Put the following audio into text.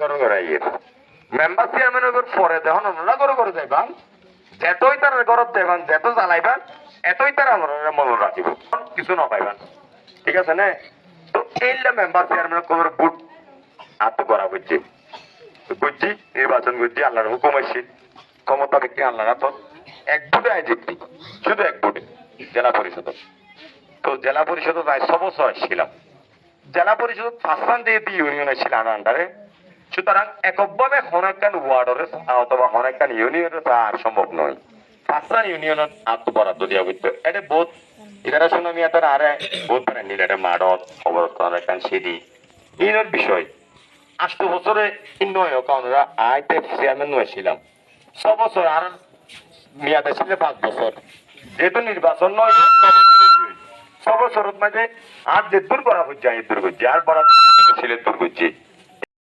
করে করে ইয়ে মেম্বার চেয়ারম্যানের ঘর পরে দেখুন ওনারা করে করে যাইবান যেতই তার ঘরত যাইবান যেত জ্বালাইবান এতই তার আমরা মনে রাখিব কিছু না পাইবান ঠিক আছে না তো এইলা মেম্বার চেয়ারম্যানের খবর বুট আত্ম করা বুঝছি বুঝছি নির্বাচন করছি আল্লাহর হুকুম আসছে ক্ষমতা ব্যক্তি আল্লাহর হাত এক ভোটে আয় জিতছি শুধু এক ভোটে জেলা পরিষদ তো জেলা পরিষদ প্রায় 6 বছর ছিলাম জেলা পরিষদ ফাঁসান দিয়ে ইউনিয়নে ছিল আমার আন্ডারে সুতরাং এককভাবে হনেকান ওয়ার্ডের অথবা হনেকান ইউনিয়নের আর সম্ভব নয় ফাঁসান ইউনিয়নের আত্মবরাদ্দ দিয়া বুঝতো এটা বহুত এটার সঙ্গে আমি এত আরে বহুত মানে নিল এটা মাডত অবস্থান এখান সিঁড়ি ইউনিয়ন বিষয় 8 বছরে নয় কারণরা আইতে চেয়ারম্যান হয়েছিলাম 6 বছর আর মেয়াদে ছিল 5 বছর যেহেতু নির্বাচন নয় 6 বছরের মাঝে আর যে দূর করা হচ্ছে আর বরাদ্দ ছিল দূর করছি